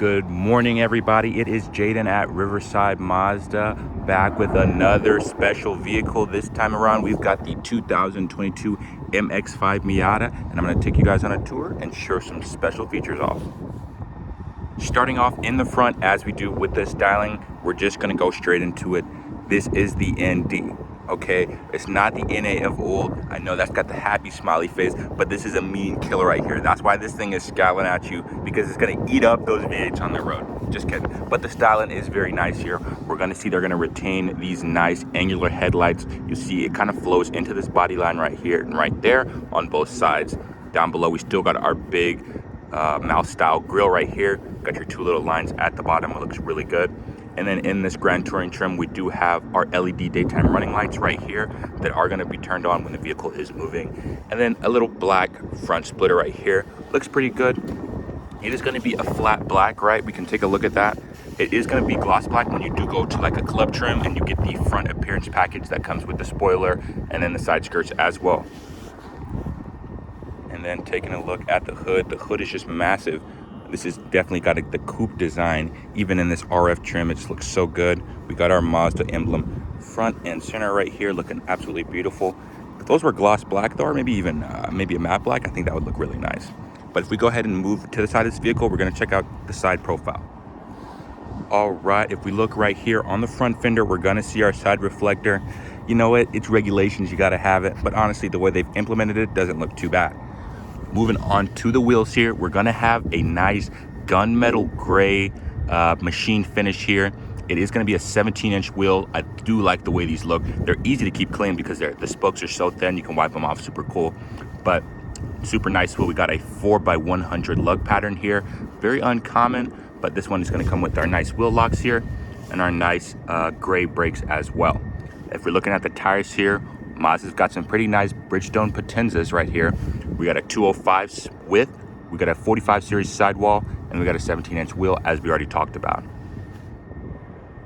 Good morning, everybody. It is Jaden at Riverside Mazda, back with another special vehicle. This time around, we've got the 2022 MX-5 Miata, and I'm going to take you guys on a tour and show some special features off. Starting off in the front, as we do with the styling, we're just going to go straight into it. This is the ND. Okay, it's not the NA of old. I know that's got the happy smiley face, but this is a mean killer right here. That's why this thing is scowling at you, because it's gonna eat up those V8s on the road. Just kidding. But the styling is very nice here. We're gonna see they're gonna retain these nice angular headlights. You see it kind of flows into this body line right here and right there on both sides. Down below, we still got our big mouse style grille right here. Got your two little lines at the bottom. It looks really good. And then in this Grand Touring trim, we do have our LED daytime running lights right here that are going to be turned on when the vehicle is moving. And then a little black front splitter right here. Looks pretty good. It is going to be a flat black, right? We can take a look at that. It is going to be gloss black when you do go to like a club trim and you get the front appearance package that comes with the spoiler and then the side skirts as well. And then taking a look at the hood is just massive. This is definitely got the coupe design. Even in this RF trim, it just looks so good. We got our Mazda emblem front and center right here, looking absolutely beautiful. If those were gloss black though, or maybe even maybe a matte black, I think that would look really nice. But if we go ahead and move to the side of this vehicle, we're gonna check out the side profile. All right, if we look right here on the front fender, we're gonna see our side reflector. You know what, it's regulations, you gotta have it. But honestly, the way they've implemented it doesn't look too bad. Moving on to the wheels here, we're gonna have a nice gunmetal gray machine finish here. It is gonna be a 17-inch wheel. I do like the way these look. They're easy to keep clean because the spokes are so thin, you can wipe them off, super cool. But super nice wheel. We got a 4x100 lug pattern here. Very uncommon, but this one is gonna come with our nice wheel locks here and our nice gray brakes as well. If we're looking at the tires here, Mazda's got some pretty nice Bridgestone Potenzas right here. We got a 205 width, we got a 45 series sidewall, and we got a 17-inch wheel, as we already talked about.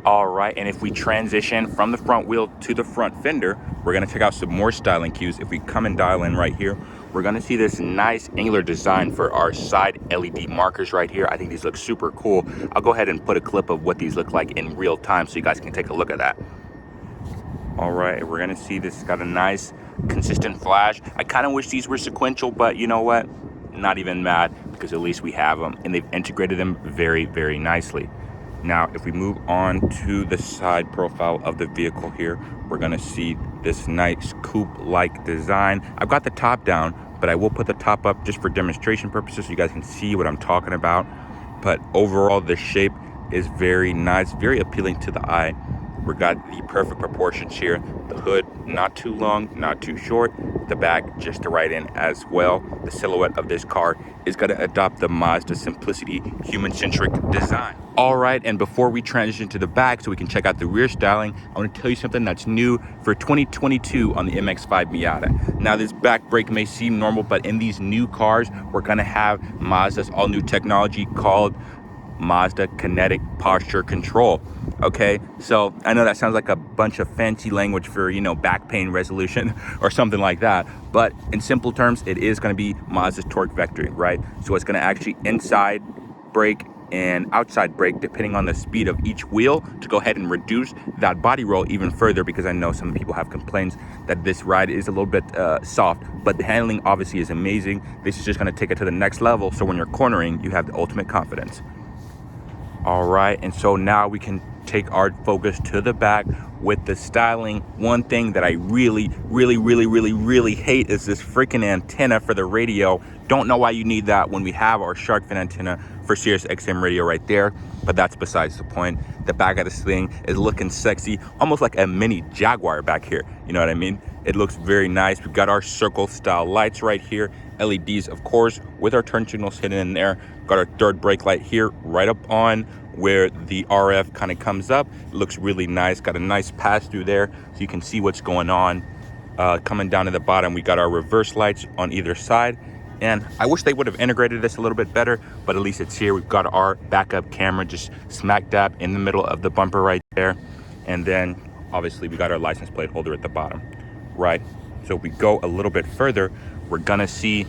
All right, and if we transition from the front wheel to the front fender, we're gonna check out some more styling cues. If we come and dial in right here, we're gonna see this nice angular design for our side LED markers right here. I think these look super cool. I'll go ahead and put a clip of what these look like in real time so you guys can take a look at that. All right, we're gonna see this got a nice consistent flash. I kind of wish these were sequential, but you know what? Not even mad, because at least we have them and they've integrated them very, very nicely. Now, if we move on to the side profile of the vehicle here, we're gonna see this nice coupe-like design. I've got the top down, but I will put the top up just for demonstration purposes so you guys can see what I'm talking about. But overall, the shape is very nice, very appealing to the eye. We got the perfect proportions here. The hood, not too long, not too short. The back, just the right in as well. The silhouette of this car is gonna adopt the Mazda simplicity, human-centric design. All right, and before we transition to the back so we can check out the rear styling, I wanna tell you something that's new for 2022 on the MX-5 Miata. Now, this back brake may seem normal, but in these new cars, we're gonna have Mazda's all-new technology called Mazda Kinematic Posture Control. Okay, so I know that sounds like a bunch of fancy language for, you know, back pain resolution or something like that, but in simple terms, it is going to be Mazda's torque vectoring, right? So it's going to actually inside brake and outside brake depending on the speed of each wheel to go ahead and reduce that body roll even further, because I know some people have complaints that this ride is a little bit soft, but the handling obviously is amazing. This is just going to take it to the next level, so when you're cornering, you have the ultimate confidence. All right, and so now we can take our focus to the back with the styling. One thing that I really hate is this freaking antenna for the radio. Don't know why you need that when we have our shark fin antenna for Sirius XM radio right there, but that's besides the point. The back of this thing is looking sexy, almost like a mini Jaguar back here. You know what I mean? It looks very nice. We've got our circle style lights right here. LEDs, of course, with our turn signals hidden in there. Got our third brake light here, right up on where the RF kind of comes up. It looks really nice. Got a nice pass through there so you can see what's going on. Coming down to the bottom, we got our reverse lights on either side. And I wish they would have integrated this a little bit better, but at least it's here. We've got our backup camera just smack dab in the middle of the bumper right there. And then obviously we got our license plate holder at the bottom, right? So if we go a little bit further, we're gonna see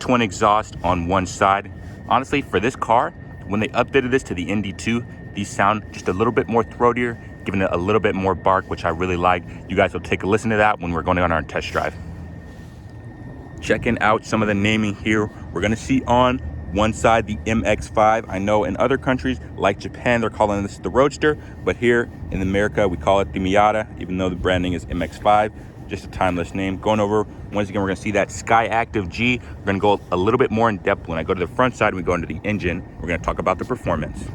twin exhaust on one side. Honestly, for this car, When they updated this to the ND2, these sound just a little bit more throatier, giving it a little bit more bark, which I really like. You guys will take a listen to that when we're going on our test drive. Checking out some of the naming here. We're gonna see on one side the MX-5. I know in other countries like Japan, they're calling this the Roadster, but here in America, we call it the Miata, even though the branding is MX-5, just a timeless name. Going over, once again, we're gonna see that Sky Active G. We're gonna go a little bit more in depth. When I go to the front side, we go into the engine. We're gonna talk about the performance.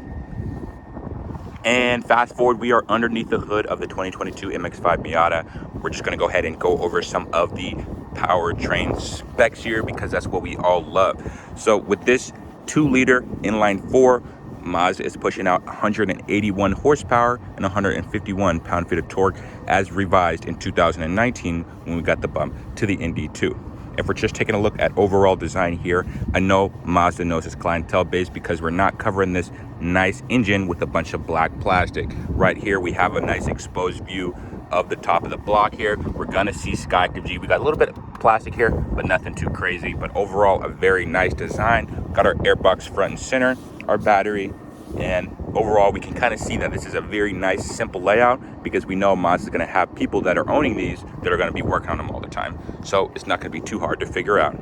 And fast forward, we are underneath the hood of the 2022 MX-5 Miata. We're just gonna go ahead and go over some of the powertrain specs here because that's what we all love. So with this 2-liter inline-4, Mazda is pushing out 181 horsepower and 151 pound-feet of torque as revised in 2019 when we got the bump to the ND2. If we're just taking a look at overall design here, I know Mazda knows its clientele base because we're not covering this nice engine with a bunch of black plastic. Right here, we have a nice exposed view of the top of the block here. We're gonna see Sky Active G. We got a little bit of plastic here, but nothing too crazy. But overall, a very nice design. Got our airbox front and center, our battery, and overall, we can kind of see that this is a very nice, simple layout because we know Mazda is gonna have people that are owning these that are gonna be working on them all the time. So it's not gonna be too hard to figure out.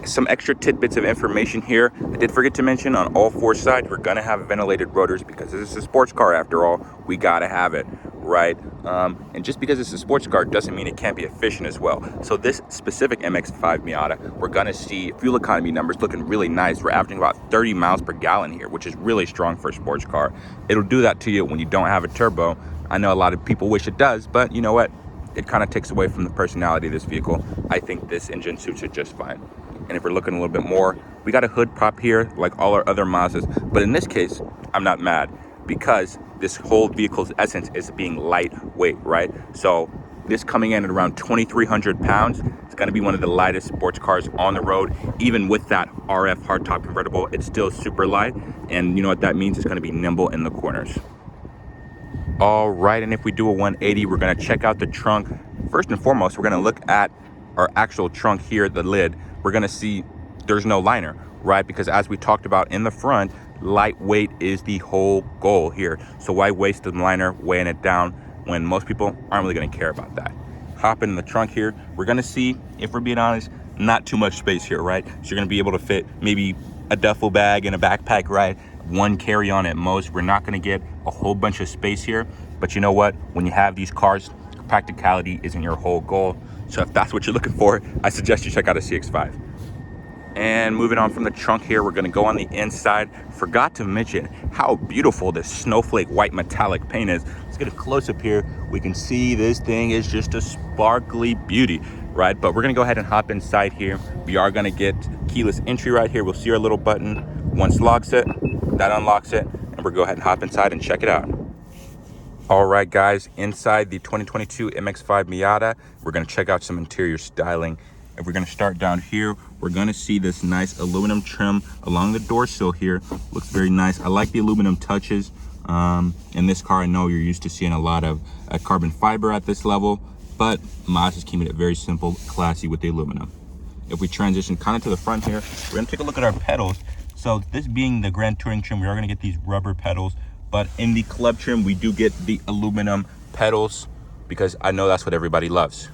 Some extra tidbits of information here. I did forget to mention on all 4 sides, we're gonna have ventilated rotors because this is a sports car after all. We gotta have it, right? And just because it's a sports car doesn't mean it can't be efficient as well. So this specific MX-5 Miata, we're gonna see fuel economy numbers looking really nice. We're averaging about 30 miles per gallon here, which is really strong for a sports car. It'll do that to you when you don't have a turbo. I know a lot of people wish it does, but you know what? It kind of takes away from the personality of this vehicle. I think this engine suits it just fine. And if we're looking a little bit more, we got a hood prop here like all our other Mazdas. But in this case, I'm not mad because this whole vehicle's essence is being lightweight, right? So this coming in at around 2,300 pounds, it's gonna be one of the lightest sports cars on the road. Even with that RF hardtop convertible, it's still super light. And you know what that means? It's gonna be nimble in the corners. All right, and if we do a 180, we're gonna check out the trunk. First and foremost, we're gonna look at our actual trunk here, the lid. We're gonna see there's no liner, right? Because as we talked about in the front, lightweight is the whole goal here. So why waste the liner weighing it down when most people aren't really gonna care about that? Hop in the trunk here. We're gonna see, if we're being honest, not too much space here, right? So you're gonna be able to fit maybe a duffel bag and a backpack, right? 1 carry-on at most. We're not gonna get a whole bunch of space here, but you know what? When you have these cars, practicality isn't your whole goal. So if that's what you're looking for, I suggest you check out a CX-5. And moving on from the trunk here, we're gonna go on the inside. Forgot to mention how beautiful this snowflake white metallic paint is. Let's get a close up here. We can see this thing is just a sparkly beauty, right? But we're gonna go ahead and hop inside here. We are gonna get keyless entry right here. We'll see our little button. Once locks it, that unlocks it, and we'll go ahead and hop inside and check it out. All right, guys, inside the 2022 MX-5 Miata, we're gonna check out some interior styling. If we're gonna start down here, we're gonna see this nice aluminum trim along the door sill here. Looks very nice. I like the aluminum touches. In this car, I know you're used to seeing a lot of carbon fiber at this level, but Mazda's keeping it very simple, classy with the aluminum. If we transition kind of to the front here, we're gonna take a look at our pedals. So this being the Grand Touring trim, we are gonna get these rubber pedals, but in the club trim, we do get the aluminum pedals because I know that's what everybody loves.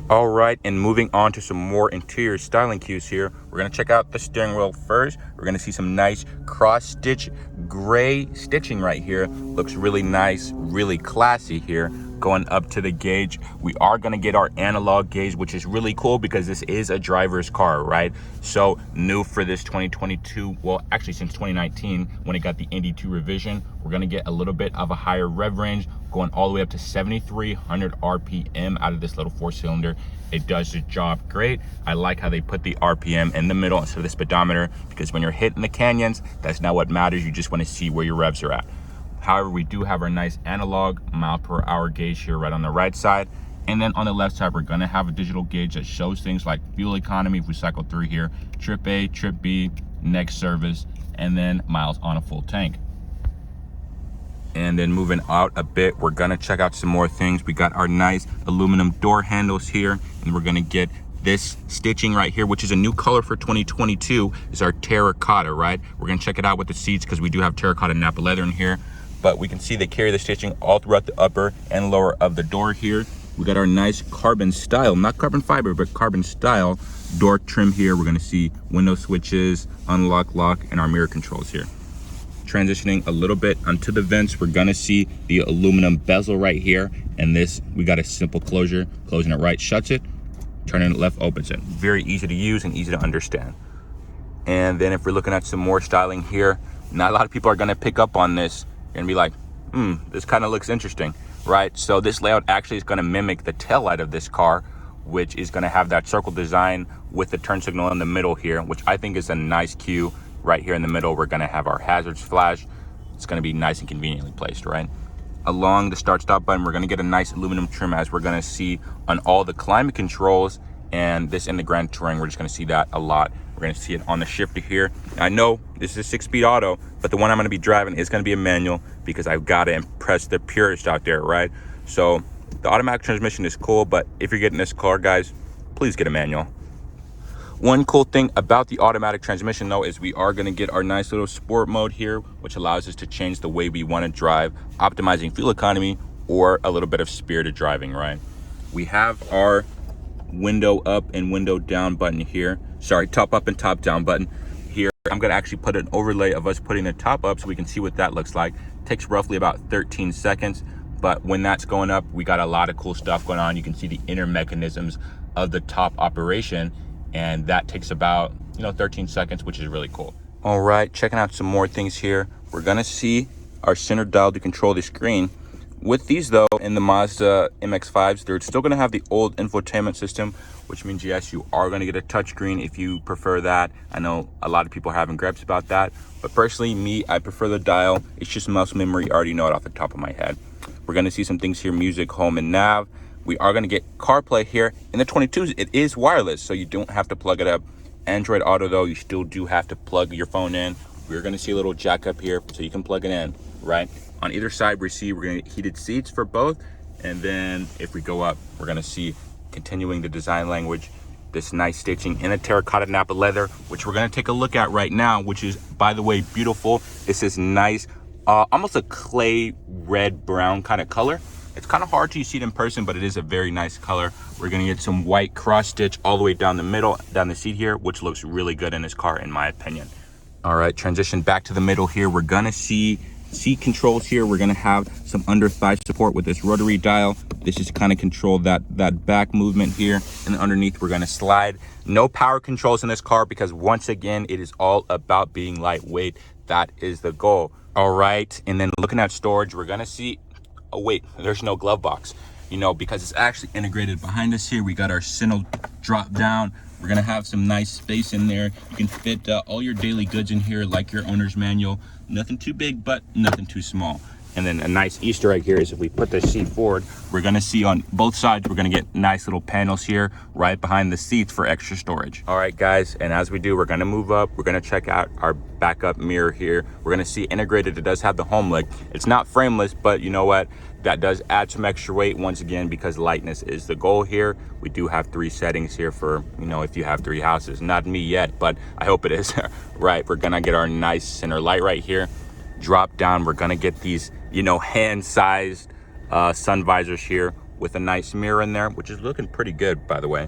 All right, and moving on to some more interior styling cues here. We're gonna check out the steering wheel first. We're gonna see some nice cross-stitch gray stitching right here. Looks really nice, really classy here. Going up to the gauge, we are gonna get our analog gauge, which is really cool because this is a driver's car, right? So new for this 2022, well, actually since 2019, when it got the ND2 revision, we're gonna get a little bit of a higher rev range, going all the way up to 7,300 RPM out of this little 4-cylinder. It does the job great. I like how they put the RPM in the middle instead of the speedometer, because when you're hitting the canyons, that's not what matters. You just want to see where your revs are at. However, we do have our nice analog mile per hour gauge here right on the right side. And then on the left side, we're gonna have a digital gauge that shows things like fuel economy, if we cycle through here, trip A, trip B, next service, and then miles on a full tank. And then moving out a bit, we're gonna check out some more things. We got our nice aluminum door handles here, and we're gonna get This stitching right here, which is a new color for 2022, is our terracotta, right? We're gonna check it out with the seats because we do have terracotta nappa leather in here. But we can see they carry the stitching all throughout the upper and lower of the door here. We got our nice carbon style, not carbon fiber, but carbon style door trim here. We're gonna see window switches, unlock, lock, and our mirror controls here. Transitioning a little bit onto the vents, we're gonna see the aluminum bezel right here. And this, we got a simple closure. Closing it right shuts it, turning it left opens it. Very easy to use and easy to understand. And then if we're looking at some more styling here, not a lot of people are gonna pick up on this and be like, this kind of looks interesting, right? So this layout actually is gonna mimic the taillight of this car, which is gonna have that circle design with the turn signal in the middle here, which I think is a nice cue. Right here in the middle, we're gonna have our hazards flash. It's gonna be nice and conveniently placed, right? Along the start stop button, we're gonna get a nice aluminum trim, as we're gonna see on all the climate controls, and this in the Grand Touring, we're just gonna see that a lot. We're gonna see it on the shifter here. I know this is a 6-speed auto, but the one I'm gonna be driving is gonna be a manual because I've gotta impress the purist out there, right? So the automatic transmission is cool, but if you're getting this car, guys, please get a manual. One cool thing about the automatic transmission though is we are gonna get our nice little sport mode here, which allows us to change the way we wanna drive, optimizing fuel economy or a little bit of spirited driving, right? We have our window up and window down button here. Sorry, top up and top down button here. I'm gonna actually put an overlay of us putting the top up so we can see what that looks like. Takes roughly about 13 seconds, but when that's going up, we got a lot of cool stuff going on. You can see the inner mechanisms of the top operation, and that takes about 13 seconds, which is really cool. All right, checking out some more things here. We're gonna see our center dial to control the screen. With these though, in the Mazda MX-5s, they're still gonna have the old infotainment system, which means yes, you are gonna get a touchscreen if you prefer that. I know a lot of people are having gripes about that, but personally, me, I prefer the dial. It's just muscle memory, I already know it off the top of my head. We're gonna see some things here, music, home, and nav. We are gonna get CarPlay here. In the 22s, it is wireless, so you don't have to plug it up. Android Auto though, you still do have to plug your phone in. We're gonna see a little jack up here, so you can plug it in, right? On either side, we're gonna get heated seats for both. And then if we go up, we're gonna see, continuing the design language, this nice stitching in a terracotta nappa leather, which we're gonna take a look at right now, which is, by the way, beautiful. This is nice, almost a clay red brown kind of color. It's kind of hard to see it in person, but it is a very nice color. We're gonna get some white cross stitch all the way down the middle, down the seat here, which looks really good in this car, in my opinion. All right, transition back to the middle here. We're gonna see seat controls here. We're gonna have some under thigh support with this rotary dial. This is kind of control that back movement here. And underneath, we're gonna slide. No power controls in this car because once again, it is all about being lightweight. That is the goal. All right, and then looking at storage, we're gonna see, oh wait, there's no glove box, because it's actually integrated behind us here. We got our center drop down. We're gonna have some nice space in there. You can fit all your daily goods in here, like your owner's manual. Nothing too big, but nothing too small. And then a nice Easter egg here is if we put the seat forward, we're gonna see on both sides, we're gonna get nice little panels here right behind the seats for extra storage. All right, guys, and as we do, we're gonna move up. We're gonna check out our backup mirror here. We're gonna see integrated, it does have the home leg. It's not frameless, but you know what? That does add some extra weight once again, because lightness is the goal here. We do have 3 settings here for, if you have 3 houses. Not me yet, but I hope it is. Right, we're gonna get our nice center light right here. Drop down, we're gonna get these, hand-sized sun visors here with a nice mirror in there, which is looking pretty good, by the way.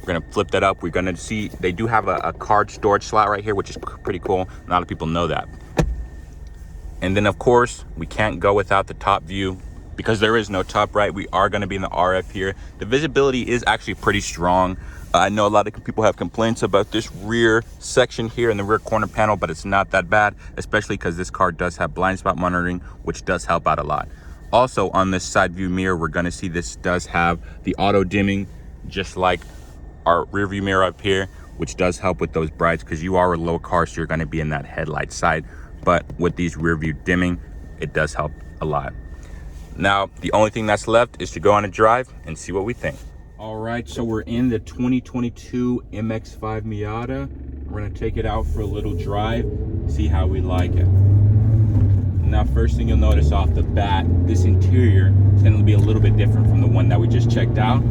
We're gonna flip that up. We're gonna see, they do have a card storage slot right here, which is pretty cool. Not a lot of people know that. And then of course, we can't go without the top view. Because there is no top right, we are gonna be in the RF here. The visibility is actually pretty strong. I know a lot of people have complaints about this rear section here in the rear corner panel, but it's not that bad, especially because this car does have blind spot monitoring, which does help out a lot. Also on this side view mirror, we're gonna see this does have the auto dimming, just like our rear view mirror up here, which does help with those brights because you are a low car, so you're gonna be in that headlight side. But with these rear view dimming, it does help a lot. Now, the only thing that's left is to go on a drive and see what we think. All right, so we're in the 2022 MX-5 Miata. We're gonna take it out for a little drive, see how we like it. Now, first thing you'll notice off the bat, this interior is gonna be a little bit different from the one that we just checked out.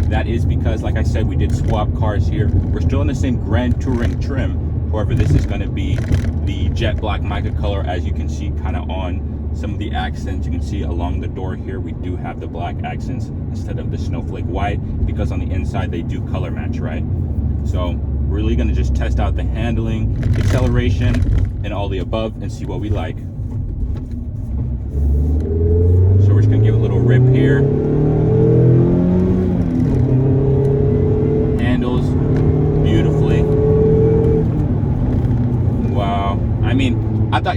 That is because, like I said, we did swap cars here. We're still in the same Grand Touring trim. However, this is going to be the jet black mica color, as you can see kind of on some of the accents. You can see along the door here, we do have the black accents instead of the snowflake white, because on the inside they do color match, right? So we're really going to just test out the handling, acceleration, and all the above and see what we like. So we're just going to give a little rip here. Handles beautifully. Wow. I mean,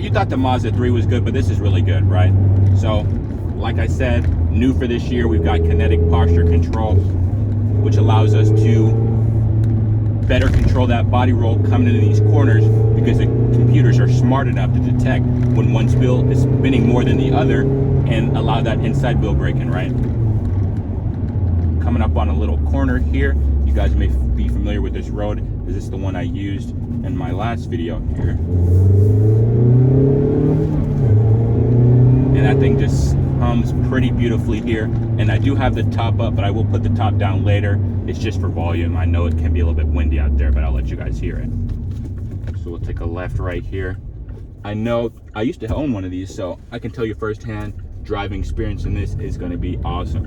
you thought the Mazda 3 was good, but this is really good, right? So, like I said, new for this year, we've got Kinematic Posture Control, which allows us to better control that body roll coming into these corners, because the computers are smart enough to detect when one wheel is spinning more than the other and allow that inside wheel braking, right? Coming up on a little corner here, you guys may be familiar with this road. This is the one I used in my last video here. And that thing just hums pretty beautifully here. And I do have the top up, but I will put the top down later. It's just for volume. I know it can be a little bit windy out there, but I'll let you guys hear it. So we'll take a left right here. I know I used to own one of these, so I can tell you firsthand, driving experience in this is going to be awesome,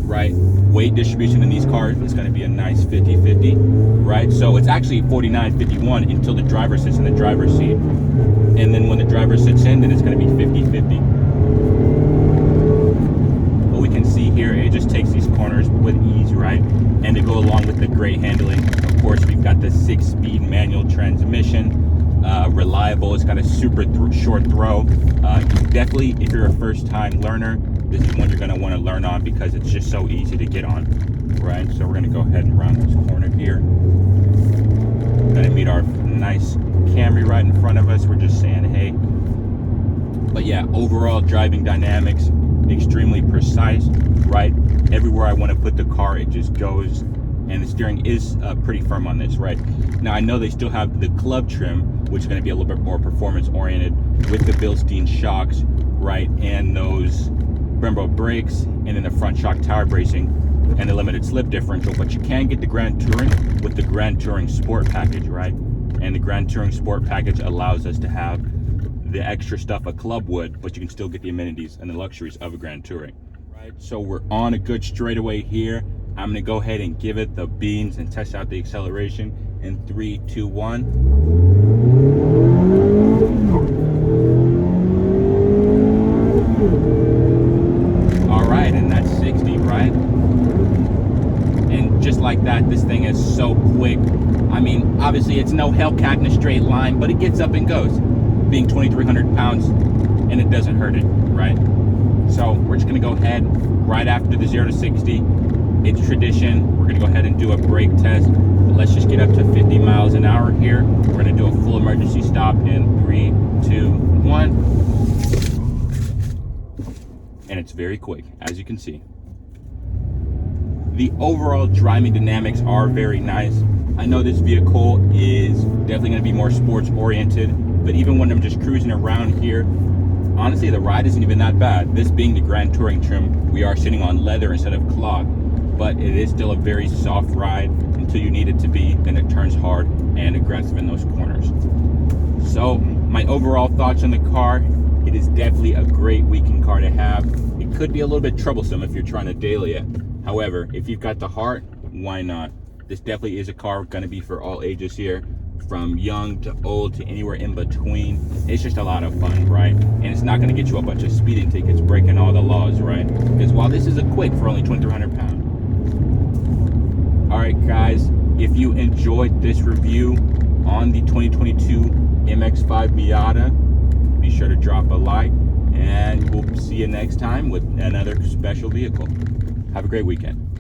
right? Weight distribution in these cars is going to be a nice 50-50, right? So it's actually 49-51 until the driver sits in the driver's seat. And then when the driver sits in, then it's going to be 50-50. But we can see here, it just takes these corners with ease, right? And to go along with the great handling, of course, we've got the 6-speed manual transmission. Reliable. It's got a super short throw. Definitely, if you're a first-time learner, this is one you're going to want to learn on, because it's just so easy to get on, right? So we're going to go ahead and round this corner here. Going to meet our nice Camry right in front of us. We're just saying hey. But yeah, overall driving dynamics, extremely precise, right? Everywhere I want to put the car, it just goes. And the steering is pretty firm on this, right? Now, I know they still have the club trim, which is going to be a little bit more performance oriented, with the Bilstein shocks, right? And those Brembo brakes, and then the front shock tower bracing, and the limited slip differential. But you can get the Grand Touring with the Grand Touring Sport package, right? And the Grand Touring Sport package allows us to have the extra stuff a club would, but you can still get the amenities and the luxuries of a Grand Touring, right? So we're on a good straightaway here. I'm going to go ahead and give it the beans and test out the acceleration in 3, 2, 1. All right, and that's 60, right? And just like that, this thing is so quick. I mean, obviously it's no Hellcat in a straight line, but it gets up and goes, being 2,300 pounds, and it doesn't hurt it, right? So we're just going to go ahead right after the 0 to 60. It's tradition. We're going to go ahead and do a brake test. But let's just get up to 50 miles an hour here. We're going to do a full emergency stop in 3, 2, 1. And it's very quick, as you can see. The overall driving dynamics are very nice. I know this vehicle is definitely going to be more sports oriented, but even when I'm just cruising around here, honestly, the ride isn't even that bad. This being the Grand Touring trim, we are sitting on leather instead of cloth. But it is still a very soft ride until you need it to be. Then it turns hard and aggressive in those corners. So my overall thoughts on the car, it is definitely a great weekend car to have. It could be a little bit troublesome if you're trying to daily it. However, if you've got the heart, why not? This definitely is a car going to be for all ages here, from young to old to anywhere in between. It's just a lot of fun, right? And it's not going to get you a bunch of speeding tickets, breaking all the laws, right? Because while this is a quick for only 2,300 pounds. All right, guys, if you enjoyed this review on the 2022 MX-5 Miata, be sure to drop a like, and we'll see you next time with another special vehicle. Have a great weekend.